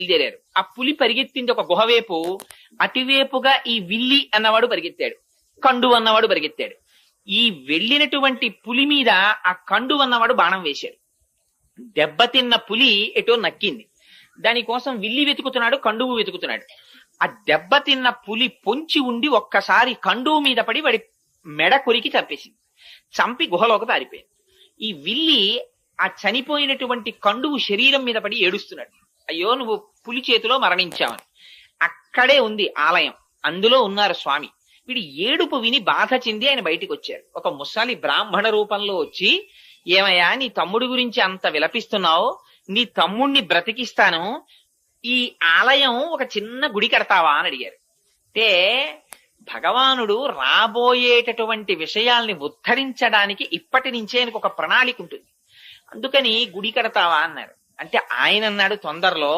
బయలుదేరారు. ఆ పులి పరిగెత్తింది ఒక గుహవేపు. అటువేపుగా ఈ విల్లి అన్నవాడు పరిగెత్తాడు, కండు అన్నవాడు పరిగెత్తాడు. ఈ వెళ్ళినటువంటి పులి మీద ఆ కండు అన్నవాడు బాణం వేశాడు. దెబ్బతిన్న పులి ఎటో నక్కింది. దానికోసం విల్లి వెతుకుతున్నాడు, కండువు వెతుకుతున్నాడు. ఆ దెబ్బతిన్న పులి పొంచి ఉండి ఒక్కసారి కండువు మీద పడి వాడి మెడ కొరికి చంపేసింది. చంపి గుహలోకి పారిపోయింది. ఈ విల్లి ఆ చనిపోయినటువంటి కండువు శరీరం మీద పడి ఏడుస్తున్నాడు, అయ్యో నువ్వు పులి చేతిలో మరణించావని. అక్కడే ఉంది ఆలయం, అందులో ఉన్నారు స్వామి. వీడి ఏడుపు విని బాధ చెంది ఆయన బయటికి వచ్చారు. ఒక ముసలి బ్రాహ్మణ రూపంలో వచ్చి, ఏమయ్యా నీ తమ్ముడి గురించి అంత విలపిస్తున్నావు, నీ తమ్ముణ్ణి బ్రతికిస్తాను, ఈ ఆలయం ఒక చిన్న గుడి కడతావా అని అడిగారు. అంటే భగవానుడు రాబోయేటటువంటి విషయాల్ని ఉద్ధరించడానికి ఇప్పటి నుంచే ఆయనకు ఒక ప్రణాళిక ఉంటుంది. అందుకని గుడి కడతావా అన్నారు. అంటే ఆయన అన్నాడు, తొందరలో